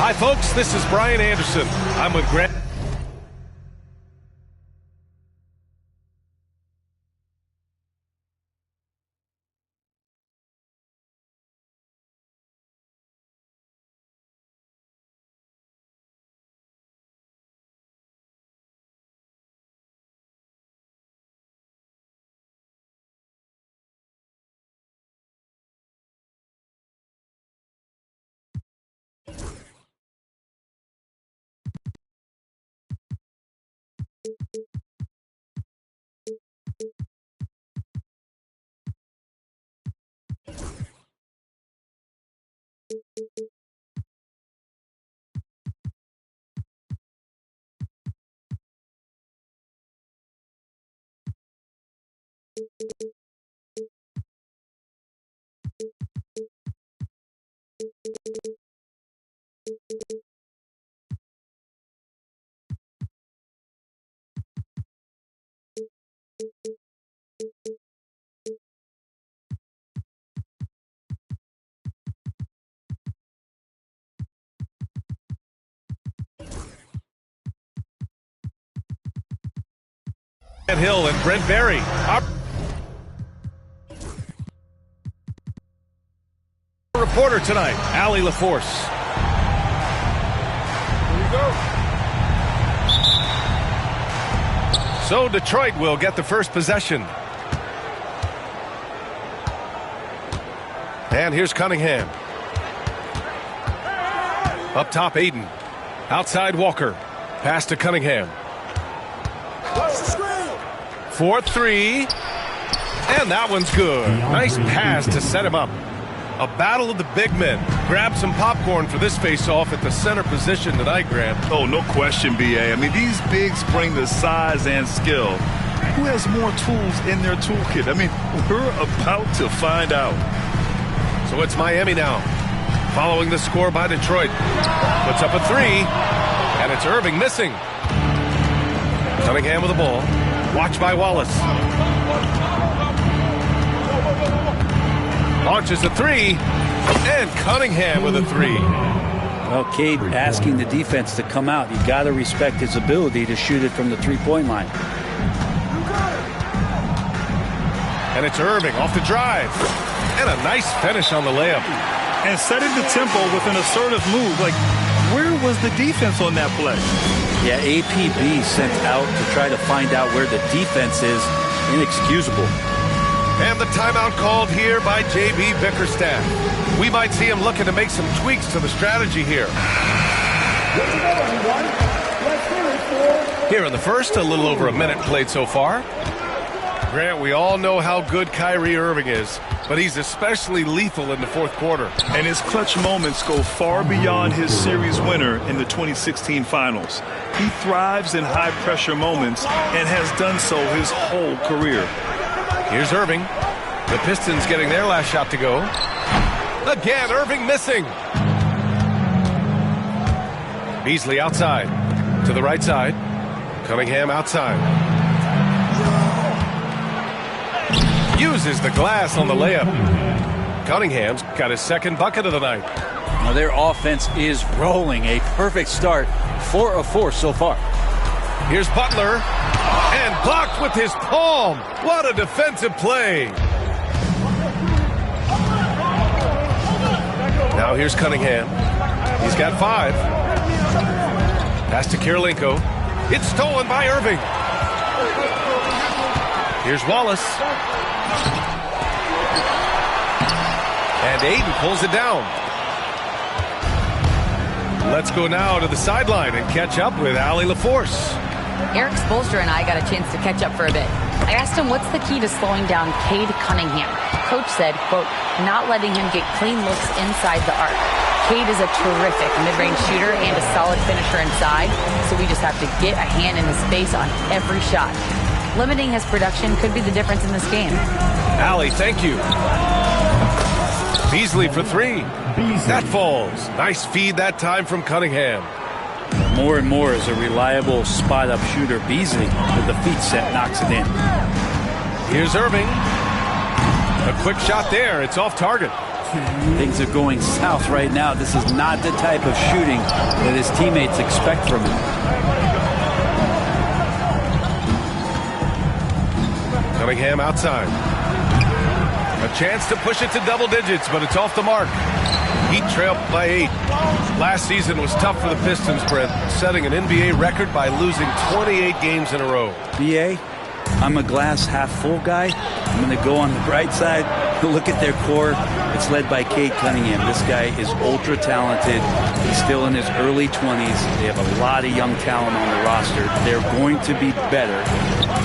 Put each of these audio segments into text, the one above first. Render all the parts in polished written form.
Hi, folks. This is Brian Anderson. I'm with Grant. Hill and Brent Berry. Our reporter tonight, Allie LaForce. Here we go. So Detroit will get the first possession. And here's Cunningham. Up top, Aiden. Outside, Walker. Pass to Cunningham. 4-3, and that one's good. Nice pass to set him up. A battle of the big men. Grab some popcorn for this face-off at the center position tonight, Graham. Oh, no question, B.A. I mean, these bigs bring the size and skill. Who has more tools in their toolkit? I mean, we're about to find out. So it's Miami now, following the score by Detroit. Puts up a three, and it's Irving missing. Cunningham with the ball. Watch by Wallace. Launches a three, and Cunningham with a three. Well, Cade asking the defense to come out. You got to respect his ability to shoot it from the three-point line. And it's Irving off the drive. And a nice finish on the layup. And setting the tempo with an assertive move. Like, where was the defense on that play? Yeah, APB sent out to try to find out where the defense is. Inexcusable. And the timeout called here by J.B. Bickerstaff. We might see him looking to make some tweaks to the strategy here. Here in the first, a little over a minute played so far. Grant, we all know how good Kyrie Irving is, but he's especially lethal in the fourth quarter. And his clutch moments go far beyond his series winner in the 2016 finals. He thrives in high-pressure moments and has done so his whole career. Here's Irving. The Pistons getting their last shot to go. Again, Irving missing. Beasley outside. To the right side. Cunningham outside. Uses the glass on the layup. Cunningham's got his second bucket of the night. Now their offense is rolling. A perfect start. 4 of 4 so far. Here's Butler. And blocked with his palm. What a defensive play. Now here's Cunningham. He's got 5. Pass to Kirilenko. It's stolen by Irving. Here's Wallace. And Aiden pulls it down. Let's go now to the sideline and catch up with Allie LaForce. Eric Spoelstra and I got a chance to catch up for a bit. I asked him what's the key to slowing down Cade Cunningham. Coach said, quote, not letting him get clean looks inside the arc. Cade is a terrific mid-range shooter and a solid finisher inside, so we just have to get a hand in his face on every shot. Limiting his production could be the difference in this game. Allie, thank you. Beasley for 3. That falls. Nice feed that time from Cunningham. More and more as a reliable spot-up shooter. Beasley with the feet set knocks it in. Here's Irving. A quick shot there. It's off target. Things are going south right now. This is not the type of shooting that his teammates expect from him. Cunningham outside. A chance to push it to double digits, but it's off the mark. Heat trailed by 8. Last season was tough for the Pistons, Brent, setting an NBA record by losing 28 games in a row. BA, I'm a glass half full guy. I'm going to go on the bright side. Look at their core. It's led by Cade Cunningham. This guy is ultra talented. He's still in his early 20s. They have a lot of young talent on the roster. They're going to be better,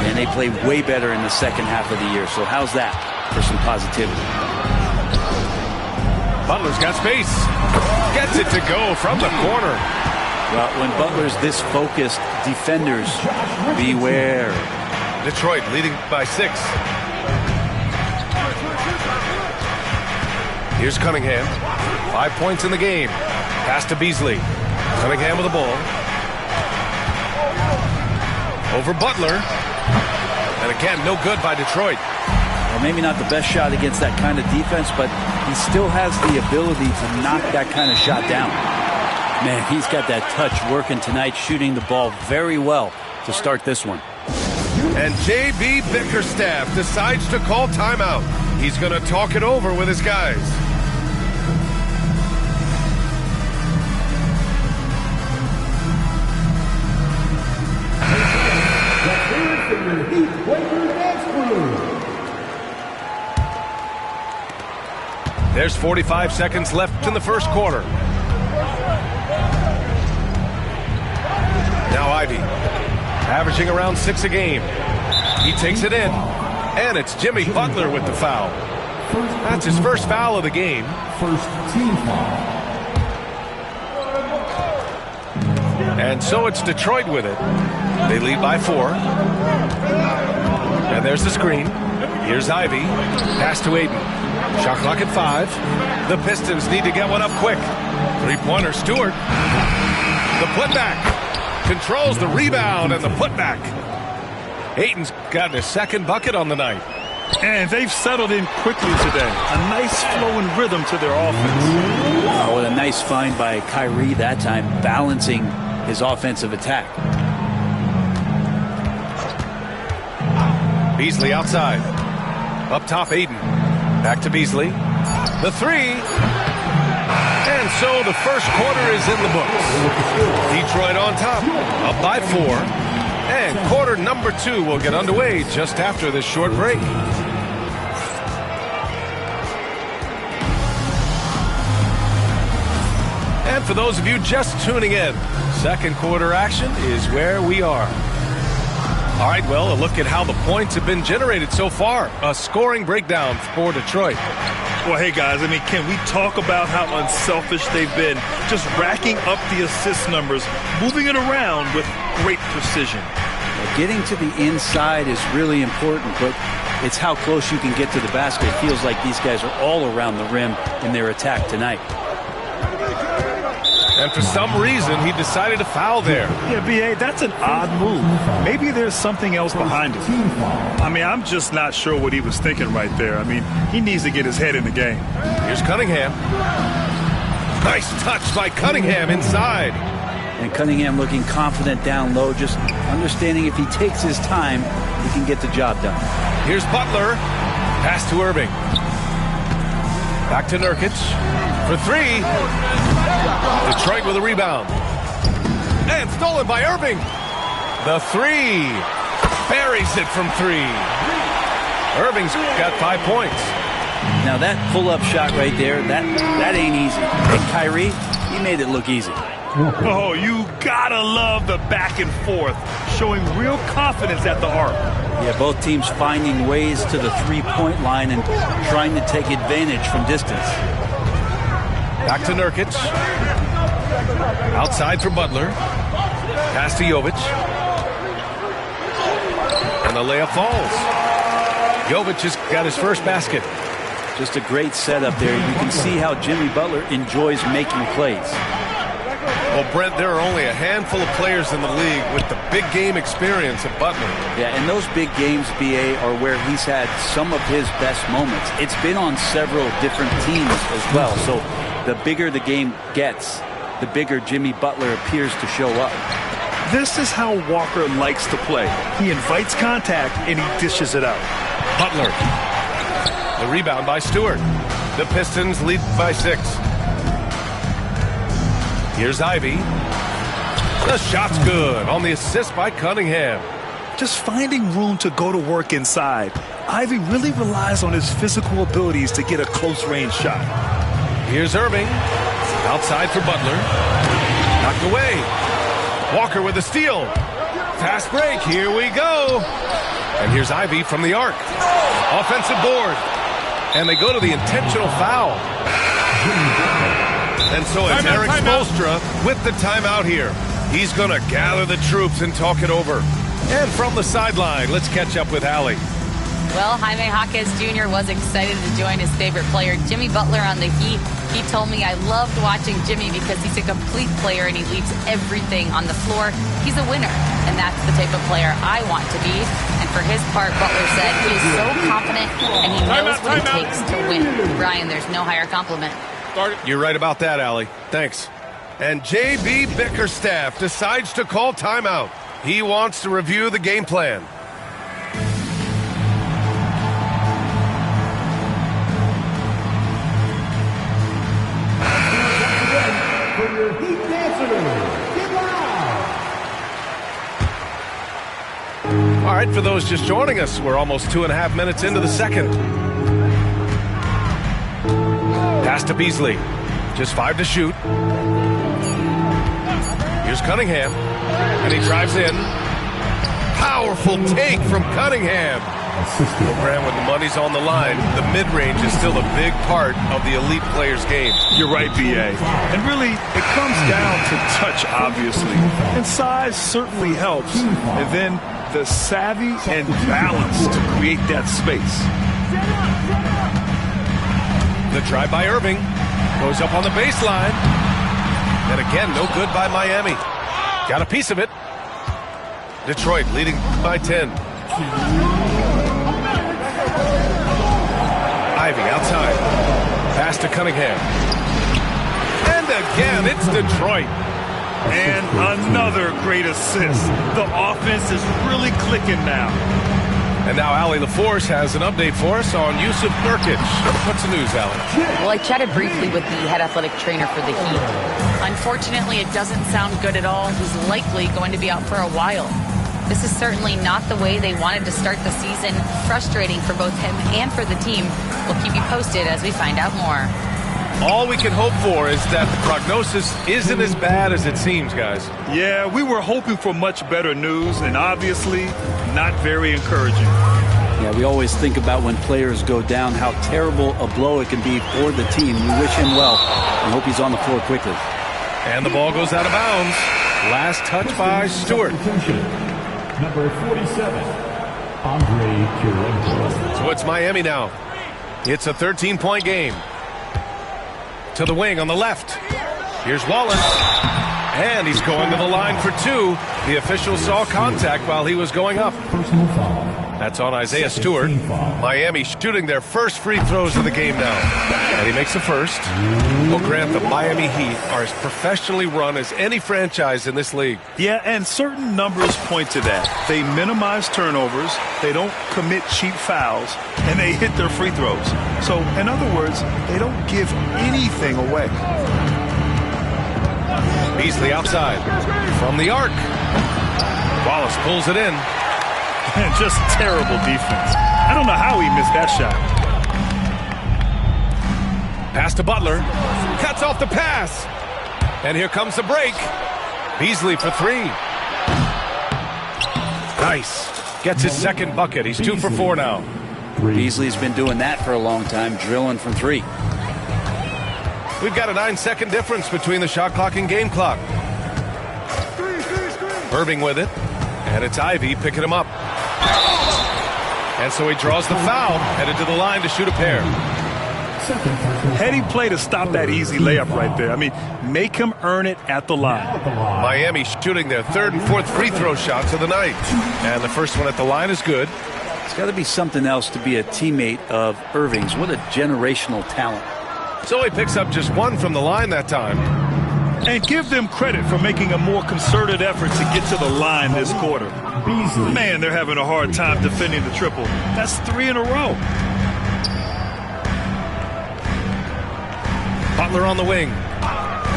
and they play way better in the second half of the year. So how's that for some positivity? Butler's got space. Gets it to go from the corner. Well, when Butler's this focused, defenders, beware. Detroit leading by 6. Here's Cunningham. 5 points in the game. Pass to Beasley. Cunningham with the ball. Over Butler. And again, no good by Detroit. Well, maybe not the best shot against that kind of defense, but he still has the ability to knock that kind of shot down. Man, he's got that touch working tonight, shooting the ball very well to start this one. And J.B. Bickerstaff decides to call timeout. He's going to talk it over with his guys. There's 45 seconds left in the first quarter. Now Ivy, averaging around 6 a game. He takes it in, and it's Jimmy Butler with the foul. That's his first foul of the game. First team foul. And so it's Detroit with it. They lead by 4. And there's the screen. Here's Ivy. Pass to Aiden. Shot clock at 5. The Pistons need to get one up quick. Three-pointer, Stewart. The putback. Controls the rebound and the putback. Aiton's got his second bucket on the night. And they've settled in quickly today. A nice flowing rhythm to their offense. Oh, what a nice find by Kyrie that time, balancing his offensive attack. Beasley outside. Up top, Aiden. Back to Beasley. The 3. And so the first quarter is in the books. Detroit on top, up by 4. And quarter number 2 will get underway just after this short break. And for those of you just tuning in, second quarter action is where we are. All right, well, a look at how the points have been generated so far. A scoring breakdown for Detroit. Well, hey, guys, I mean, can we talk about how unselfish they've been? Just racking up the assist numbers, moving it around with great precision. Well, getting to the inside is really important, but it's how close you can get to the basket. It feels like these guys are all around the rim in their attack tonight. And for some reason, he decided to foul there. Yeah, B.A., that's an odd move. Maybe there's something else behind it. I mean, I'm just not sure what he was thinking right there. I mean, he needs to get his head in the game. Here's Cunningham. Nice touch by Cunningham inside. And Cunningham looking confident down low, just understanding if he takes his time, he can get the job done. Here's Butler. Pass to Irving. Back to Nurkic. For 3. Detroit with a rebound. And stolen by Irving. The 3. Buries it from 3. Irving's got 5 points. Now that pull-up shot right there, that ain't easy. And Kyrie, he made it look easy. Oh, you gotta love the back and forth, showing real confidence at the arc. Yeah, both teams finding ways to the three-point line and trying to take advantage from distance. Back to Nurkic. Outside for Butler. Pass to Jovic. And the layup falls. Jovic has got his first basket. Just a great setup there. You can see how Jimmy Butler enjoys making plays. Well, Brent, there are only a handful of players in the league with the big game experience of Butler. Yeah, and those big games, BA, are where he's had some of his best moments. It's been on several different teams as well. So the bigger the game gets, the bigger Jimmy Butler appears to show up. This is how Walker likes to play. He invites contact and he dishes it out. Butler. The rebound by Stewart. The Pistons lead by 6. Here's Ivy. The shot's good on the assist by Cunningham. Just finding room to go to work inside. Ivy really relies on his physical abilities to get a close-range shot. Here's Irving. Outside for Butler. Knocked away. Walker with a steal. Fast break. Here we go. And here's Ivy from the arc. Offensive board. And they go to the intentional foul. And so it's Eric Spoelstra with the timeout here. He's going to gather the troops and talk it over. And from the sideline, let's catch up with Allie. Well, Jaime Jaquez Jr. was excited to join his favorite player, Jimmy Butler, on the Heat. He told me, I loved watching Jimmy because he's a complete player and he leaves everything on the floor. He's a winner, and that's the type of player I want to be. And for his part, Butler said he is so confident and he knows what it takes to win. Brian, there's no higher compliment. You're right about that, Allie. Thanks. And J.B. Bickerstaff decides to call timeout. He wants to review the game plan. All right, for those just joining us, we're almost 2.5 minutes into the second. Pass to Beasley. Just 5 to shoot. Here's Cunningham. And he drives in. Powerful take from Cunningham. Well, Graham, when the money's on the line, the mid-range is still a big part of the elite player's game. You're right, B.A. And really, it comes down to touch, obviously. And size certainly helps. And then the savvy and balance to create that space. The drive by Irving. Goes up on the baseline. And again, no good by Miami. Got a piece of it. Detroit leading by 10. Ivy outside. Pass to Cunningham. And again, it's Detroit. And another great assist. The offense is really clicking now. And now Allie LaForce has an update for us on Yusuf Nurkic. What's the news, Allie? Well, I chatted briefly with the head athletic trainer for the Heat. Unfortunately, it doesn't sound good at all. He's likely going to be out for a while. This is certainly not the way they wanted to start the season. Frustrating for both him and for the team. We'll keep you posted as we find out more. All we can hope for is that the prognosis isn't as bad as it seems, guys. Yeah, we were hoping for much better news, and obviously not very encouraging. Yeah, we always think about when players go down, how terrible a blow it can be for the team. We wish him well and hope he's on the floor quickly. And the ball goes out of bounds. Last touch by Stewart. Number 47, Andre Kirilenko. So it's Miami now. It's a 13-point game. To the wing on the left. Here's Wallace. And he's going to the line for 2. The official saw contact while he was going up. Personal foul. That's on Isaiah Stewart. Miami shooting their first free throws of the game now. And he makes the first. Well, Grant, the Miami Heat are as professionally run as any franchise in this league. Yeah, and certain numbers point to that. They minimize turnovers, they don't commit cheap fouls, and they hit their free throws. So, in other words, they don't give anything away. Beasley outside. From the arc. Wallace pulls it in. And just terrible defense. I don't know how he missed that shot. Pass to Butler. Cuts off the pass. And here comes the break. Beasley for 3. Nice. Gets his second bucket. He's 2 for 4 now. Beasley's been doing that for a long time, drilling from 3. We've got a 9-second difference between the shot clock and game clock. Irving with it. And it's Ivy picking him up. And so he draws the foul, headed to the line to shoot a pair. Heady play to stop that easy layup right there. I mean, make him earn it at the line. Miami shooting their third and fourth free throw shots of the night. And the first one at the line is good. It's got to be something else to be a teammate of Irving's. What a generational talent. So he picks up just one from the line that time. And give them credit for making a more concerted effort to get to the line this quarter. Man, they're having a hard time defending the triple. That's 3 in a row. Butler on the wing.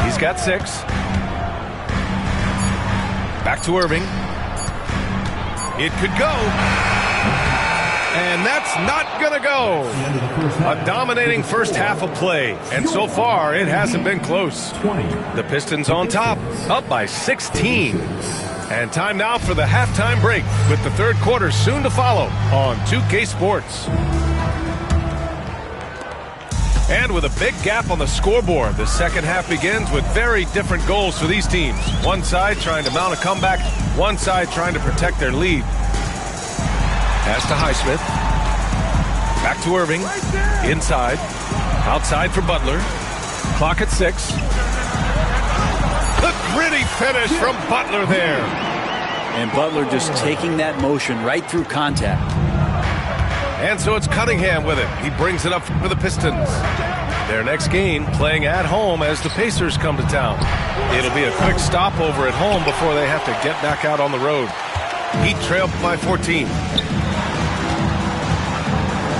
He's got 6. Back to Irving. It could go. And that's not going to go. A dominating first half of play. And so far, it hasn't been close. The Pistons on top, up by 16. And time now for the halftime break, with the third quarter soon to follow on 2K Sports. And with a big gap on the scoreboard, the second half begins with very different goals for these teams. One side trying to mount a comeback, one side trying to protect their lead. Pass to Highsmith. Back to Irving. Inside. Outside for Butler. Clock at 6. The gritty finish from Butler there. And Butler just taking that motion right through contact. And so it's Cunningham with it. He brings it up for the Pistons. Their next game playing at home as the Pacers come to town. It'll be a quick stopover at home before they have to get back out on the road. Heat trail by 14.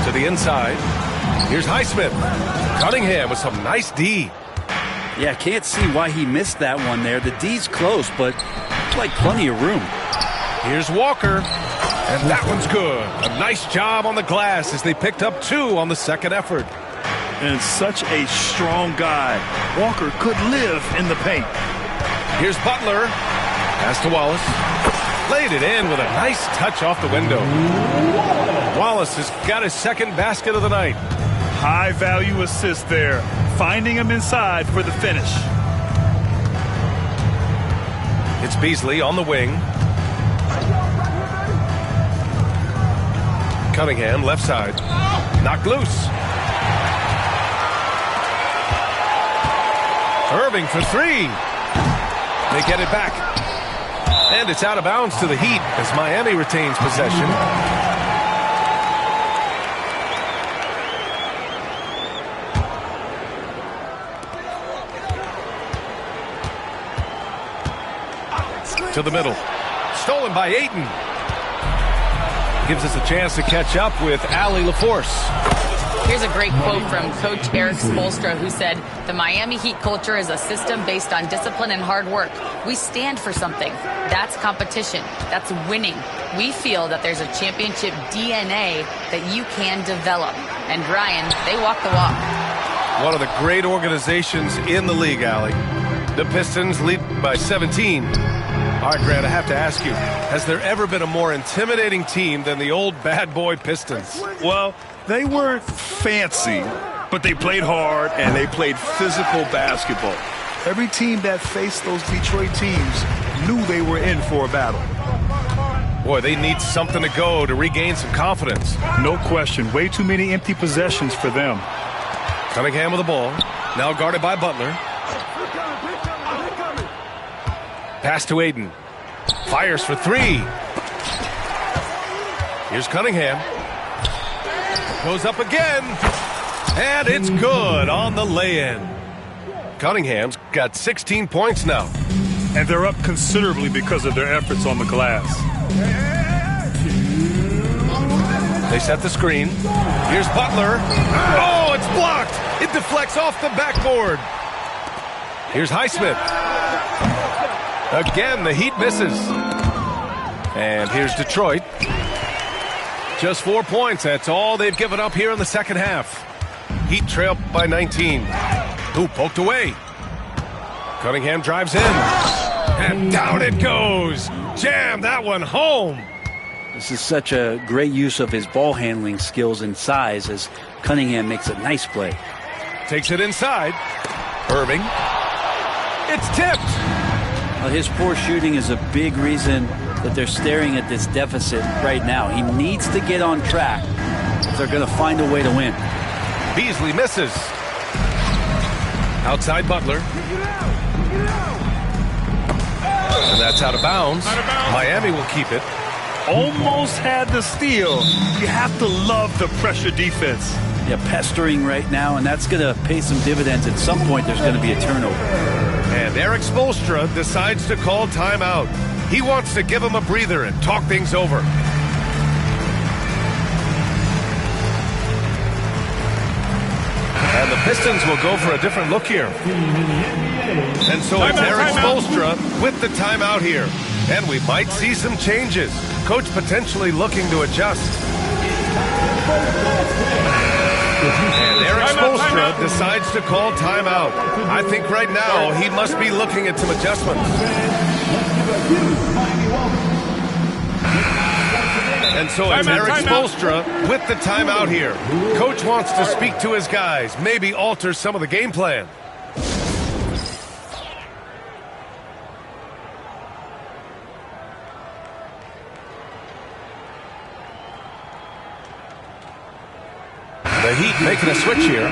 To the inside. Here's Highsmith. Cunningham with some nice D. Yeah, can't see why he missed that one there. The D's close, but it's like plenty of room. Here's Walker. And that one's good. A nice job on the glass as they picked up 2 on the second effort. And such a strong guy. Walker could live in the paint. Here's Butler. Pass to Wallace. Laid it in with a nice touch off the window. Wallace has got his second basket of the night. High value assist there. Finding him inside for the finish. It's Beasley on the wing. Cunningham left side. Knocked loose. Irving for 3. They get it back. And it's out of bounds to the Heat as Miami retains possession. To the middle. Stolen by Ayton. Gives us a chance to catch up with Allie LaForce. Here's a great quote from Coach Eric Spoelstra, who said, "The Miami Heat culture is a system based on discipline and hard work. We stand for something. That's competition. That's winning. We feel that there's a championship DNA that you can develop." And Ryan, they walk the walk. One of the great organizations in the league, Allie. The Pistons lead by 17. All right, Grant, I have to ask you, has there ever been a more intimidating team than the old bad boy Pistons? Well, they weren't fancy, but they played hard and they played physical basketball. Every team that faced those Detroit teams knew they were in for a battle. Boy, they need something to go to regain some confidence. No question. Way too many empty possessions for them. Cunningham with the ball. Now guarded by Butler. Pass to Ayton. Fires for 3. Here's Cunningham. Goes up again. And it's good on the lay-in. Cunningham's got 16 points now. And they're up considerably because of their efforts on the glass. They set the screen. Here's Butler. Oh, it's blocked. It deflects off the backboard. Here's Highsmith. Again, the Heat misses. And here's Detroit. Just 4 points. That's all they've given up here in the second half. Heat trail by 19. Ooh, poked away. Cunningham drives in. And down it goes. Jam that one home. This is such a great use of his ball handling skills and size as Cunningham makes a nice play. Takes it inside. Irving. It's tipped. Well, his poor shooting is a big reason that they're staring at this deficit right now. He needs to get on track if they're going to find a way to win. Beasley misses. Outside Butler. And that's out of bounds. Miami will keep it. Almost had the steal. You have to love the pressure defense. Yeah, pestering right now, and that's going to pay some dividends. At some point, there's going to be a turnover. And Eric Spoelstra decides to call timeout. He wants to give him a breather and talk things over. And the Pistons will go for a different look here. And so it's Eric Spoelstra with the timeout here. And we might see some changes. Coach potentially looking to adjust. And Eric Spoelstra decides to call timeout. I think right now he must be looking at some adjustments. And so it's Eric Spoelstra with the timeout here. Coach wants to speak to his guys, maybe alter some of the game plan. The Heat making a switch here.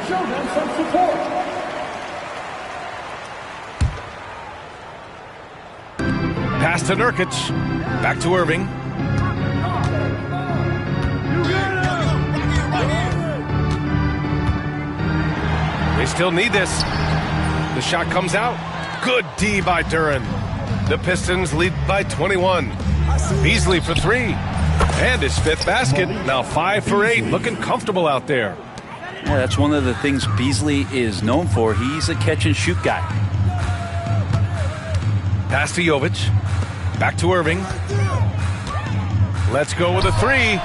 Show them some support. Pass to Nurkic. Back to Irving. They still need this. The shot comes out. Good D by Duren. The Pistons lead by 21. Beasley for three. And his fifth basket. Now 5 for 8. Looking comfortable out there. Yeah, that's one of the things Beasley is known for. He's a catch-and-shoot guy. Pass to Jovic. Back to Irving. Let's go with a three.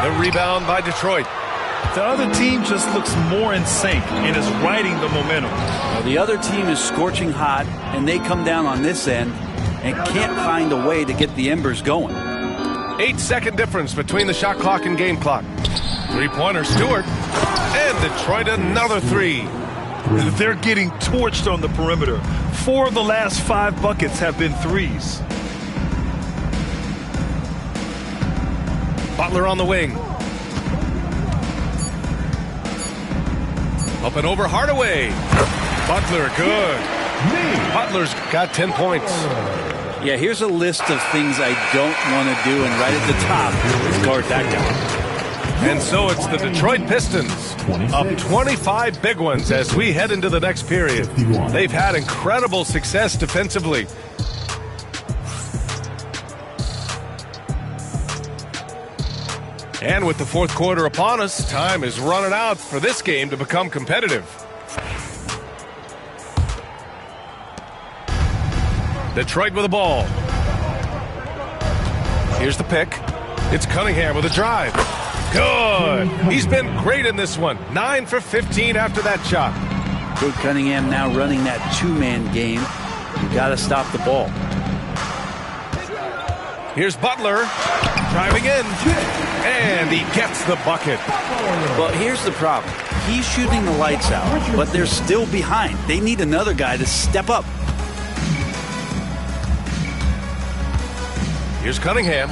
The rebound by Detroit. The other team just looks more in sync and is riding the momentum. Well, the other team is scorching hot, and they come down on this end and can't find a way to get the embers going. 8-second difference between the shot clock and game clock. Three-pointer Stewart. And Detroit another three. They're getting torched on the perimeter. 4 of the last 5 buckets have been threes. Butler on the wing. Up and over Hardaway. Butler good. Butler's got 10 points. Yeah, here's a list of things I don't want to do, and right at the top is guard that guy. And so it's the Detroit Pistons up 25 big ones as we head into the next period. They've had incredible success defensively. And with the fourth quarter upon us, time is running out for this game to become competitive. Detroit with the ball. Here's the pick. It's Cunningham with a drive. Good. He's been great in this one. 9 for 15 after that shot. Good Cunningham now running that two-man game. You got to stop the ball. Here's Butler driving in. And he gets the bucket. Well, here's the problem. He's shooting the lights out, but they're still behind. They need another guy to step up. Here's Cunningham.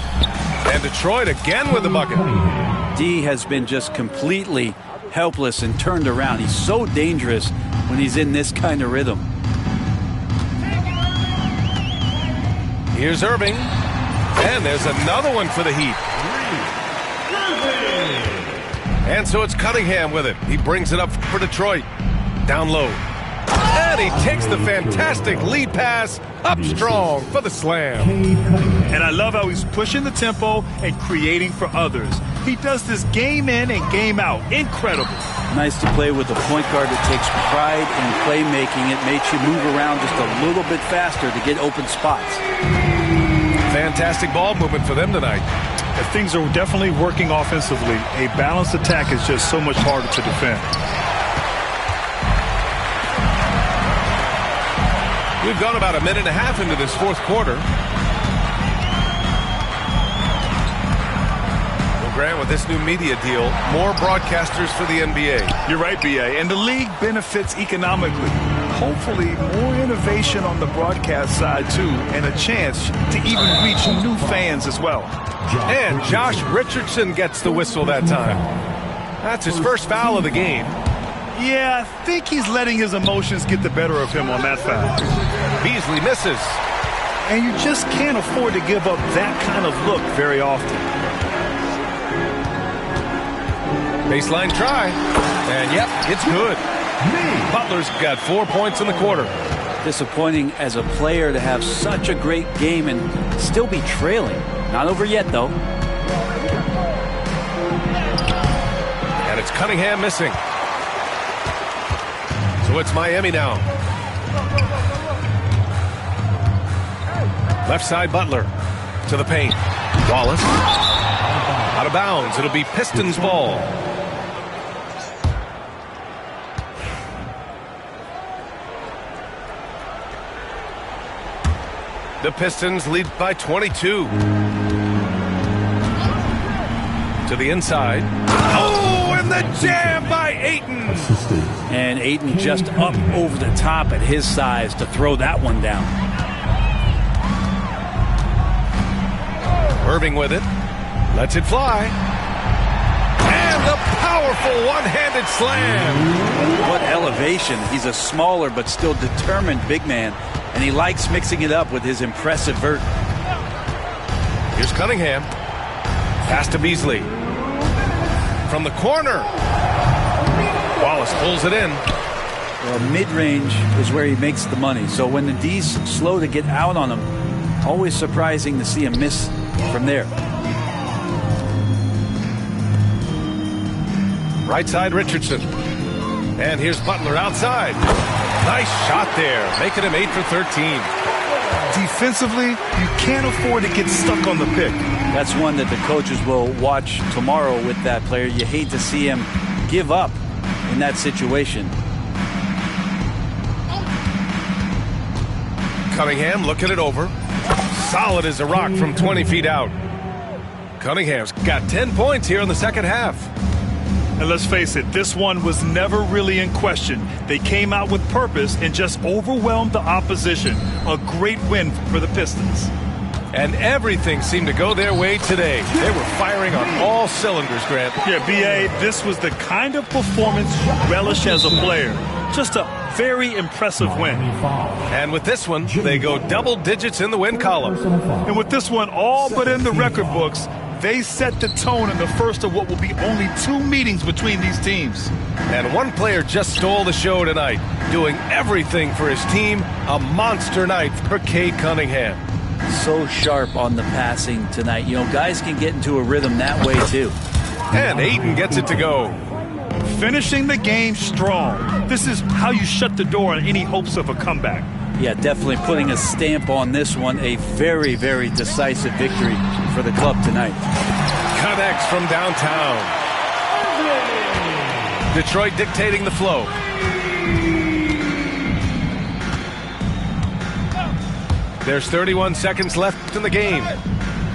And Detroit again with the bucket. D has been just completely helpless and turned around. He's so dangerous when he's in this kind of rhythm. Here's Irving. And there's another one for the Heat. And so it's Cunningham with it. He brings it up for Detroit. Down low. And he takes the fantastic lead pass up strong for the slam. And I love how he's pushing the tempo and creating for others. He does this game in and game out. Incredible. Nice to play with a point guard that takes pride in playmaking. It makes you move around just a little bit faster to get open spots. Fantastic ball movement for them tonight. Things are definitely working offensively. A balanced attack is just so much harder to defend. We've gone about a minute and a half into this fourth quarter. Well, Grant, with this new media deal, more broadcasters for the NBA. You're right, B.A. And the league benefits economically. Hopefully, more innovation on the broadcast side, too, and a chance to even reach new fans as well. And Josh Richardson gets the whistle that time. That's his first foul of the game. Yeah, I think he's letting his emotions get the better of him on that foul. Beasley misses. And you just can't afford to give up that kind of look very often. Baseline try. And yep, it's good. Butler's got 4 points in the quarter. Disappointing as a player to have such a great game and still be trailing. Not over yet, though. And it's Cunningham missing. So it's Miami now. Left side Butler to the paint. Wallace. Out of bounds. It'll be Pistons ball. The Pistons lead by 22. To the inside. Oh, and the jam by Ayton. And Ayton just up over the top at his size to throw that one down. Irving with it. Lets it fly. And the powerful one-handed slam. What elevation. He's a smaller but still determined big man. And he likes mixing it up with his impressive vert. Here's Cunningham. Pass to Beasley. From the corner. Wallace pulls it in. Well, mid-range is where he makes the money. So when the D's slow to get out on him, always surprising to see him miss from there. Right side Richardson. And here's Butler outside. Nice shot there, making him 8 for 13. Defensively, you can't afford to get stuck on the pick. That's one that the coaches will watch tomorrow with that player. You hate to see him give up in that situation. Cunningham looking it over. Solid as a rock from 20 feet out. Cunningham's got 10 points here in the second half. And let's face it, this one was never really in question. They came out with purpose and just overwhelmed the opposition. A great win for the Pistons. And everything seemed to go their way today. They were firing on all cylinders, Grant. Yeah, B.A., this was the kind of performance you relish as a player. Just a very impressive win. And with this one, they go double digits in the win column. And with this one all but in the record books, they set the tone in the first of what will be only 2 meetings between these teams. And one player just stole the show tonight, doing everything for his team. A monster night for Cade Cunningham. So sharp on the passing tonight. You know, guys can get into a rhythm that way too. And Ayton gets it to go. Finishing the game strong. This is how you shut the door on any hopes of a comeback. Yeah, definitely putting a stamp on this one. A very, very decisive victory for the club tonight. Connects from downtown. Detroit dictating the flow. There's 31 seconds left in the game.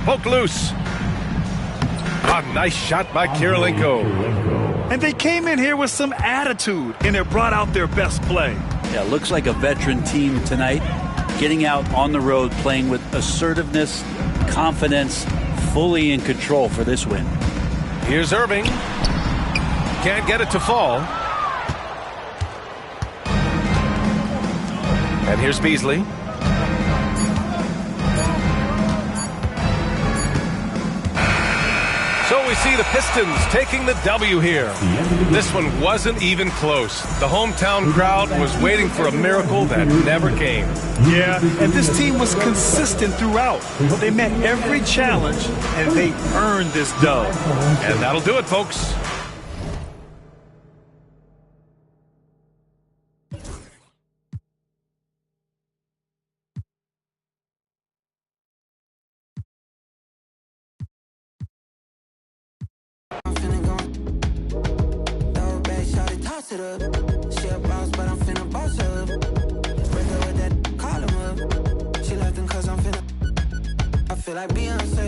Poke loose. A nice shot by Kirilenko. And they came in here with some attitude, and it brought out their best play. Yeah, looks like a veteran team tonight. Getting out on the road, playing with assertiveness, confidence, fully in control for this win. Here's Irving. Can't get it to fall. And here's Beasley. So we see the Pistons taking the W here. This one wasn't even close. The hometown crowd was waiting for a miracle that never came. Yeah, and this team was consistent throughout. They met every challenge, and they earned this dub. And that'll do it, folks. Like Beyonce.